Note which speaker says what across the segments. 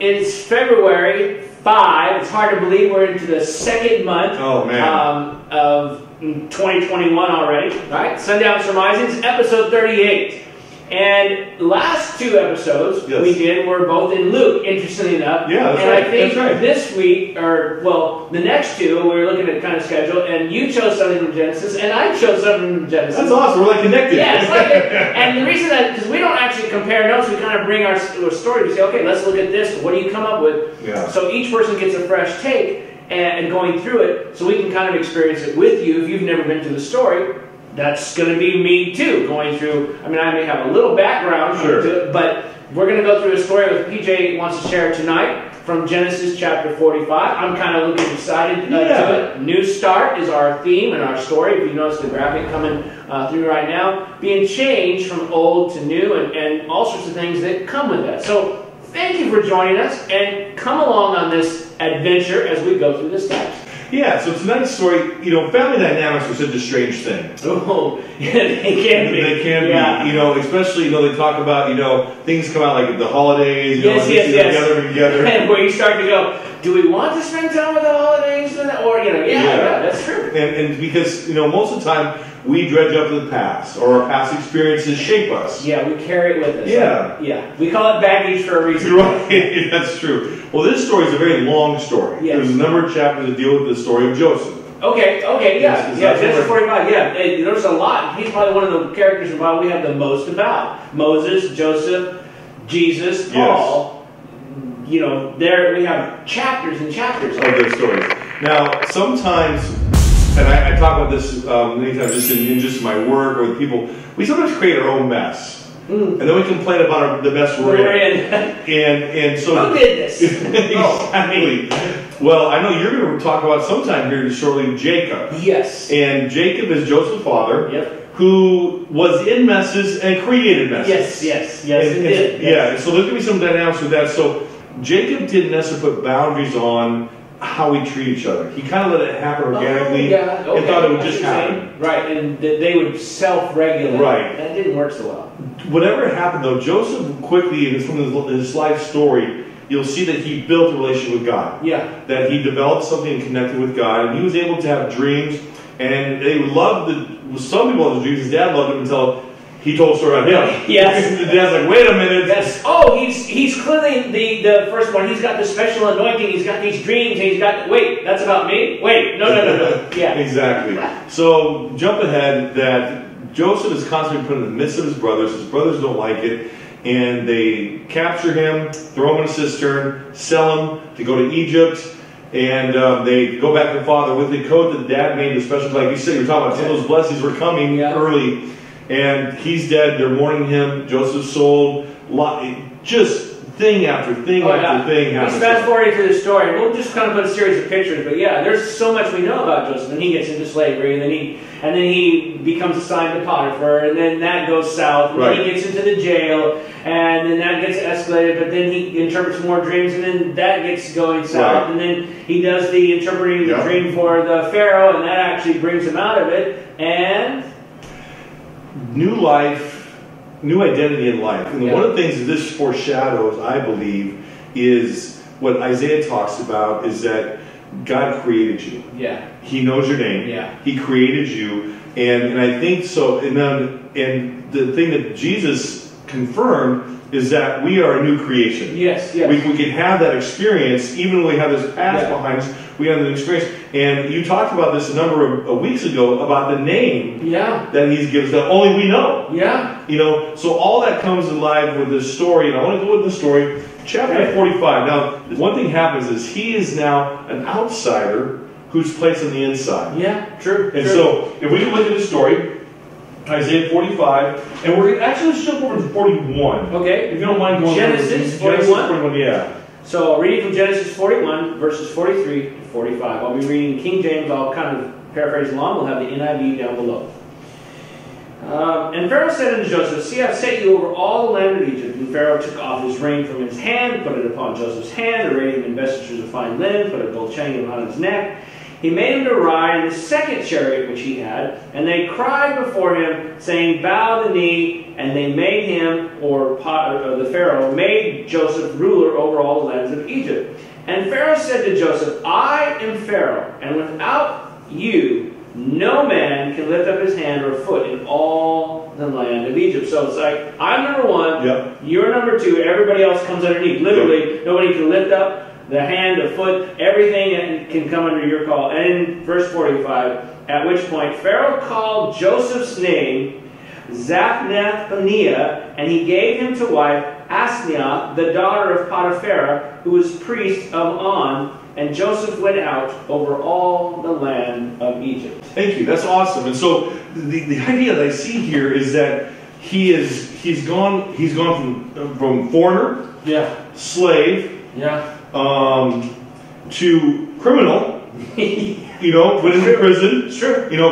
Speaker 1: It's February 5. It's hard to believe we're into the second month of 2021 already. Right? Sundown Surmisings, episode 38. And last two episodes we did were both in Luke, interestingly enough.
Speaker 2: Yeah, that's
Speaker 1: and
Speaker 2: right.
Speaker 1: I think this week, or well, the next two, we were looking at kind of schedule, and you chose something from Genesis, and I chose something from Genesis.
Speaker 2: That's awesome. We're like connected.
Speaker 1: Yeah, it's like and the reason that, because we don't actually compare notes, we kind of bring our story to say, okay, let's look at this. What do you come up with?
Speaker 2: Yeah.
Speaker 1: So each person gets a fresh take and going through it, so we can kind of experience it with you. If you've never been through the story, that's going to be me too, going through. I mean, I may have a little background to it, but we're going to go through a story that PJ wants to share tonight from Genesis chapter 45. I'm kind of looking excited to it. New start is our theme and our story. If you notice the graphic coming through right now, being changed from old to new, and all sorts of things that come with that. So thank you for joining us, and come along on this adventure as we go through this text.
Speaker 2: Yeah, so tonight's story, family dynamics are such a strange thing.
Speaker 1: Oh, yeah, they can be.
Speaker 2: They can be, especially, they talk about, things come out like at the holidays,
Speaker 1: yes.
Speaker 2: together.
Speaker 1: And where you start to go, do we want to spend time with the holidays? Or, that's true.
Speaker 2: And because, most of the time, we dredge up to the past, or our past experiences shape us.
Speaker 1: Yeah, we carry it with us.
Speaker 2: Yeah.
Speaker 1: We call it baggage for a reason.
Speaker 2: You're right. That's true. Well, this story is a very long story.
Speaker 1: Yes.
Speaker 2: There's a number of chapters that deal with the story of Joseph.
Speaker 1: Okay, Genesis 45, there's a lot. He's probably one of the characters in the Bible we have the most about. Moses, Joseph, Jesus, Paul.
Speaker 2: Yes.
Speaker 1: There we have chapters and chapters
Speaker 2: of their stories. Now, sometimes, and I talk about this many times just in my work or with people, we sometimes create our own mess. And then we complain about the mess we're in. And so
Speaker 1: who did this?
Speaker 2: Exactly. Well, I know you're going to talk about sometime here shortly Jacob.
Speaker 1: Yes.
Speaker 2: And Jacob is Joseph's father.
Speaker 1: Yep.
Speaker 2: Who was in messes and created messes.
Speaker 1: Yes, he did.
Speaker 2: Yeah, so there's going to be some dynamics with that. So Jacob didn't necessarily put boundaries on how we treat each other. He kind of let it happen organically and thought it would just happen.
Speaker 1: Right, and they would self-regulate.
Speaker 2: Right.
Speaker 1: That didn't work so well.
Speaker 2: Whatever happened, though, Joseph quickly, and from his life story, you'll see that he built a relationship with God.
Speaker 1: Yeah.
Speaker 2: That he developed something and connected with God, and he was able to have dreams, and they loved some people loved his dreams. His dad loved him until he told a story about him.
Speaker 1: Yes.
Speaker 2: The dad's like, wait a minute.
Speaker 1: He's clearly the first one. He's got the special anointing. He's got these dreams. And he's got, wait, that's about me? Wait, no. Yeah.
Speaker 2: Exactly. So, jump ahead that Joseph is constantly put in the midst of his brothers. His brothers don't like it. And they capture him, throw him in a cistern, sell him to go to Egypt. And they go back to the father with the coat that dad made, the special, like you said, you were talking about, some of those blessings were coming early. And he's dead. They're mourning him. Joseph's sold. Just thing after thing after thing happens.
Speaker 1: He's fast forwarding through the story. We'll just kind of put a series of pictures. But there's so much we know about Joseph. And he gets into slavery, and then he becomes assigned to Potiphar, and then that goes south. And then he gets into the jail, and then that gets escalated. But then he interprets more dreams, and then that gets going south. And then he does the interpreting the dream for the Pharaoh, and that actually brings him out of it. And
Speaker 2: new life, new identity in life. And one of the things that this foreshadows, I believe, is what Isaiah talks about, is that God created you.
Speaker 1: Yeah.
Speaker 2: He knows your name.
Speaker 1: Yeah.
Speaker 2: He created you. And I think so. And the thing that Jesus confirmed is that we are a new creation.
Speaker 1: Yes.
Speaker 2: We can have that experience, even when we have this past behind us, we have an experience. And you talked about this a number of weeks ago, about the name that he's given us, that only we know.
Speaker 1: Yeah.
Speaker 2: So all that comes alive with this story, and I want to go with the story. Chapter 45. Now, one thing happens is he is now an outsider who's placed on the inside.
Speaker 1: Yeah, true.
Speaker 2: And so, if we can look at the story, Isaiah 45, and we're actually let's jump over to 41.
Speaker 1: Okay.
Speaker 2: If you don't mind going
Speaker 1: Genesis 41.
Speaker 2: Genesis 41, yeah.
Speaker 1: So, reading from Genesis 41, verses 43 to 45. I'll be reading King James. I'll kind of paraphrase along. We'll have the NIV down below. And Pharaoh said unto Joseph, See, I have set you over all the land of Egypt. And Pharaoh took off his ring from his hand, put it upon Joseph's hand, arrayed him in vestures of fine linen, put a gold chain around his neck. He made him to ride in the second chariot which he had, and they cried before him, saying, Bow the knee, and they made him, or the Pharaoh, made Joseph ruler over all the lands of Egypt. And Pharaoh said to Joseph, I am Pharaoh, and without you no man can lift up his hand or foot in all the land of Egypt. So it's like, I'm number one,
Speaker 2: Yep.
Speaker 1: you're number two, everybody else comes underneath. Literally, nobody can lift up the hand, the foot, everything can come under your call. And in verse 45, at which point Pharaoh called Joseph's name Zaphnath-Paneah, and he gave him to wife Asenath, the daughter of Potiphar, who was priest of On, and Joseph went out over all the land of Egypt.
Speaker 2: Thank you. That's awesome. And so the idea that I see here is that he's gone from foreigner, slave, to criminal, put into prison,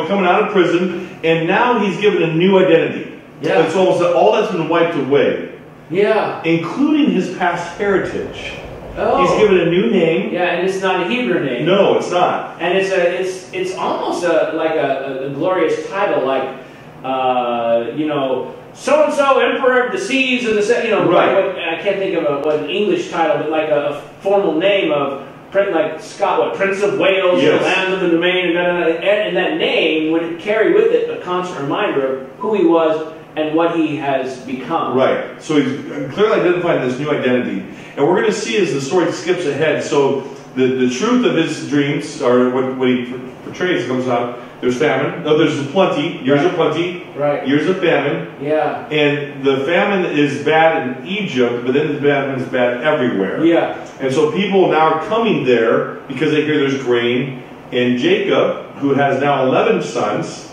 Speaker 2: coming out of prison, and now he's given a new identity.
Speaker 1: Yeah.
Speaker 2: It's almost all that's been wiped away.
Speaker 1: Yeah.
Speaker 2: Including his past heritage.
Speaker 1: Oh.
Speaker 2: He's given a new name.
Speaker 1: Yeah, and it's not a Hebrew name.
Speaker 2: No, it's not.
Speaker 1: And it's almost like a glorious title, like so and so Emperor of the Seas and the
Speaker 2: right.
Speaker 1: I can't think of an English title, but like a formal name of like Scott, Prince of Wales,
Speaker 2: yes.
Speaker 1: the land of the domain, and that name would carry with it a constant reminder of who he was and what he has become.
Speaker 2: Right. So he's clearly identifying this new identity. And we're going to see as the story skips ahead. So the truth of his dreams, or what he portrays, comes out. There's famine. No, there's plenty. Years of plenty.
Speaker 1: Right.
Speaker 2: Years of famine.
Speaker 1: Yeah.
Speaker 2: And the famine is bad in Egypt, but then the famine is bad everywhere.
Speaker 1: Yeah.
Speaker 2: And so people now are coming there because they hear there's grain. And Jacob, who has now 11 sons,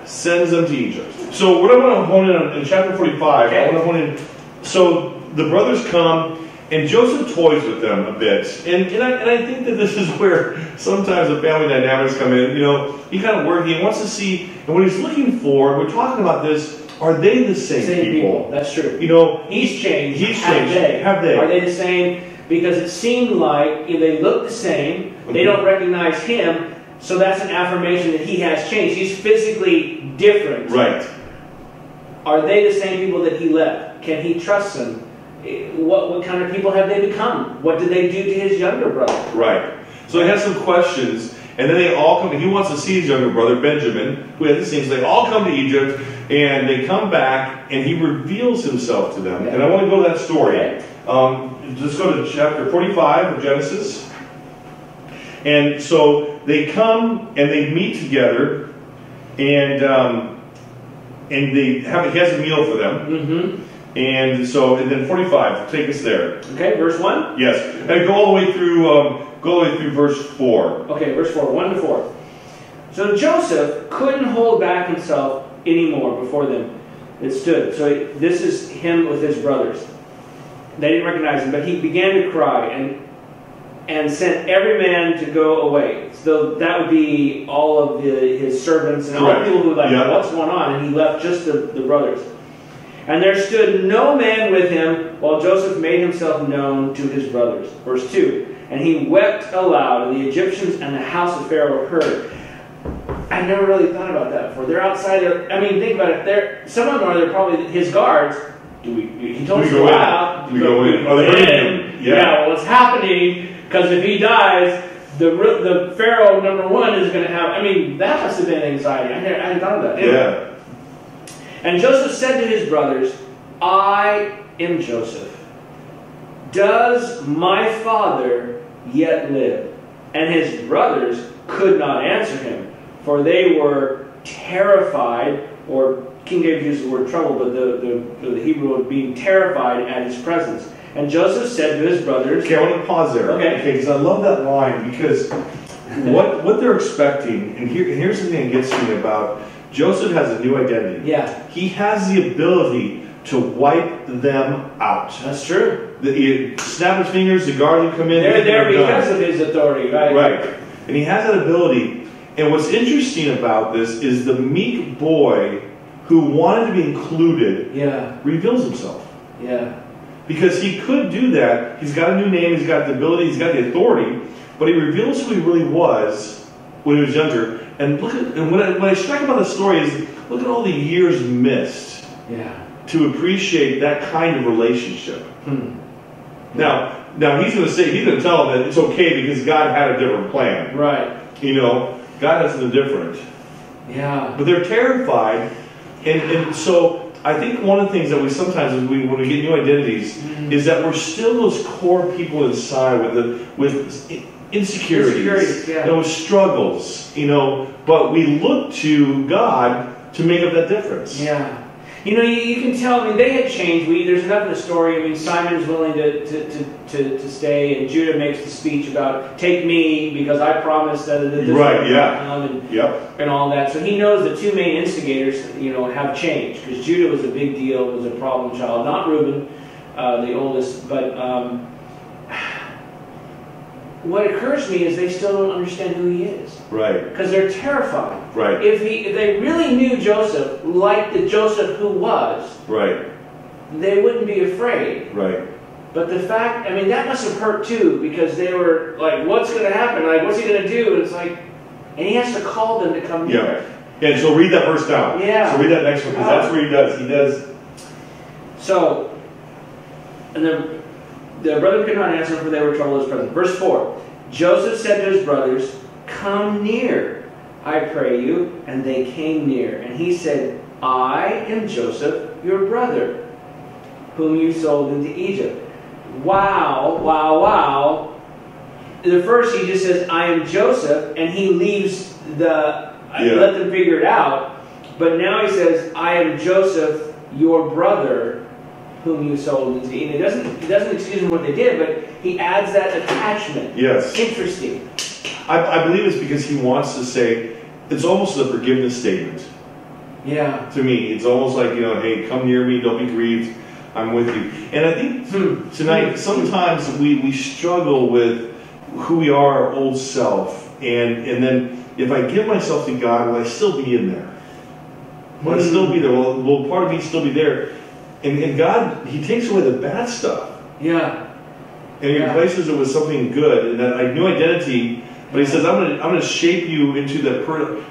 Speaker 2: sends them to Egypt. So what I want to hone in on in chapter 45, I want to hone in. So the brothers come, and Joseph toys with them a bit. And I think that this is where sometimes the family dynamics come in. He kind of working, he wants to see, and what he's looking for, we're talking about this, are they the same people?
Speaker 1: That's true. He's changed.
Speaker 2: Have they?
Speaker 1: Are they the same? Because it seemed like they look the same, they don't recognize him, so that's an affirmation that he has changed. He's physically different.
Speaker 2: Right.
Speaker 1: Are they the same people that he left? Can he trust them? What kind of people have they become? What did they do to his younger brother? Right.
Speaker 2: So he has some questions, and then they all come. He wants to see his younger brother, Benjamin, who has the same. So they all come to Egypt, and they come back, and he reveals himself to them. And I want to go to that story. Let's go to chapter 45 of Genesis. And so they come, and they meet together, and he has a meal for them.
Speaker 1: Mm-hmm.
Speaker 2: And then 45, take us there.
Speaker 1: Okay, verse 1?
Speaker 2: Yes. And go all the way through verse 4.
Speaker 1: Okay, verse 4, 1 to 4. So Joseph couldn't hold back himself anymore before them. It stood. So this is him with his brothers. They didn't recognize him, but he began to cry and sent every man to go away. So that would be all of his servants and all the people who were like, what's going on? And he left just the brothers. And there stood no man with him while Joseph made himself known to his brothers. Verse 2. And he wept aloud, and the Egyptians and the house of Pharaoh heard. I never really thought about that before. They're outside there. I mean, think about it. Some of them they're probably his guards. He told us to go out.
Speaker 2: We go in. Oh, they heard him.
Speaker 1: Yeah, what's happening? Because if he dies, the Pharaoh, number one, is going to have... I mean, that must have been anxiety. I hadn't thought of that. Anyway.
Speaker 2: Yeah.
Speaker 1: And Joseph said to his brothers, I am Joseph. Does my father yet live? And his brothers could not answer him, for they were terrified, or King James uses the word trouble, but the Hebrew of being terrified at his presence. And Joseph said to his brothers...
Speaker 2: Okay, I want to pause there.
Speaker 1: Okay,
Speaker 2: because I love that line, because what they're expecting, and here's the thing that gets me about... Joseph has a new identity.
Speaker 1: Yeah.
Speaker 2: He has the ability to wipe them out.
Speaker 1: That's true.
Speaker 2: He snap his fingers, the guards will come in.
Speaker 1: They're there because of his authority, right?
Speaker 2: Right. And he has that ability. And what's interesting about this is the meek boy who wanted to be included reveals himself.
Speaker 1: Yeah.
Speaker 2: Because he could do that. He's got a new name, he's got the ability, he's got the authority, but he reveals who he really was when he was younger. And look at, and what I strike about the story is, look at all the years missed to appreciate that kind of relationship. Now he's going to tell them that it's okay because God had a different plan.
Speaker 1: Right.
Speaker 2: You know, God has something different.
Speaker 1: Yeah.
Speaker 2: But they're terrified, and so I think one of the things that we sometimes, when we get new identities, is that we're still those core people inside with insecurities, with struggles, but we look to God to make up that difference.
Speaker 1: Yeah. You can tell, they had changed. There's enough in the story. Simon's willing to stay, and Judah makes the speech about, take me, because I promised that this
Speaker 2: right,
Speaker 1: and all that. So he knows the two main instigators, have changed, because Judah was a big deal, was a problem child. Not Reuben, the oldest, but what occurs to me is they still don't understand who he is.
Speaker 2: Right.
Speaker 1: Because they're terrified.
Speaker 2: Right.
Speaker 1: If they really knew Joseph like the Joseph who was,
Speaker 2: right,
Speaker 1: they wouldn't be afraid.
Speaker 2: Right.
Speaker 1: But the fact, that must have hurt too, because they were like, what's going to happen? Like, what's he going to do? And it's like, and he has to call them to come near.
Speaker 2: Yeah, and so read that verse down.
Speaker 1: Yeah.
Speaker 2: So read that next one, because that's where he does. He does.
Speaker 1: So, and the brother could not answer him, for they were troubled as present. Verse 4. Joseph said to his brothers, come near, I pray you. And they came near. And he said, I am Joseph, your brother, whom you sold into Egypt. Wow, wow, wow. The first he just says, I am Joseph, and he leaves let them figure it out. But now he says, I am Joseph, your brother, whom you sold into Egypt. It doesn't excuse them what they did, but he adds that attachment.
Speaker 2: Yes.
Speaker 1: Interesting.
Speaker 2: I believe it's because he wants to say, it's almost a forgiveness statement.
Speaker 1: Yeah.
Speaker 2: To me, it's almost like, hey, come near me, don't be grieved, I'm with you. And I think tonight, sometimes we struggle with who we are, our old self, and then if I give myself to God, will I still be in there? Will I still be there? Will part of me still be there? And God, He takes away the bad stuff.
Speaker 1: Yeah.
Speaker 2: And He replaces it with something good, and that new identity. But He says, I'm going to shape you into that,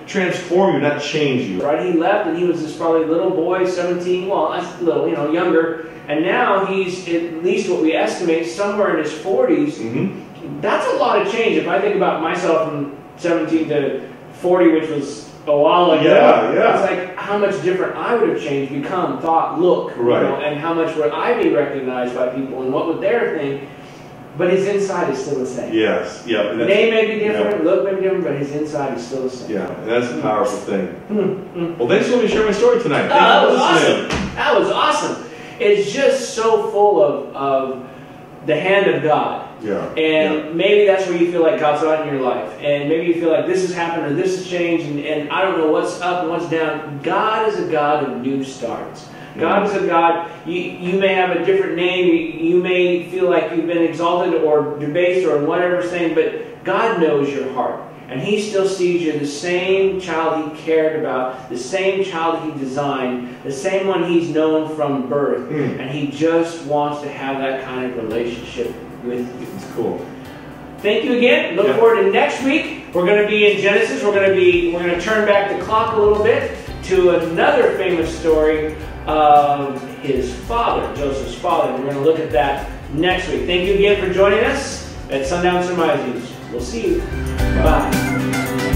Speaker 2: transform you, not change you.
Speaker 1: Right. He left, and he was this probably little boy, 17. Well, that's a little, younger. And now he's at least what we estimate somewhere in his 40s. Mm-hmm. That's a lot of change. If I think about myself from 17 to 40, which was a while ago.
Speaker 2: Yeah.
Speaker 1: It's like how much different I would have changed, become, thought, look,
Speaker 2: right.
Speaker 1: And how much would I be recognized by people, and what would their think? But his inside is still the same.
Speaker 2: Yes, yeah.
Speaker 1: The name may be different, look may be different, but his inside is still the same.
Speaker 2: Yeah, and that's a powerful thing. Well, thanks for letting me share my story tonight.
Speaker 1: That was awesome. That was awesome. It's just so full of the hand of God.
Speaker 2: Yeah.
Speaker 1: And maybe that's where you feel like God's not in your life. And maybe you feel like this has happened or this has changed and I don't know what's up and what's down. God is a God of new starts. God is a God, you may have a different name, you may feel like you've been exalted or debased or whatever thing, but God knows your heart. And He still sees you the same child He cared about, the same child He designed, the same one He's known from birth. And He just wants to have that kind of relationship with you.
Speaker 2: It's cool.
Speaker 1: Thank you again. Look forward to next week. We're going to be in Genesis. We're going to turn back the clock a little bit to another famous story of his father, Joseph's father. We're going to look at that next week. Thank you again for joining us at Sundown Surmisings. We'll see you. Bye.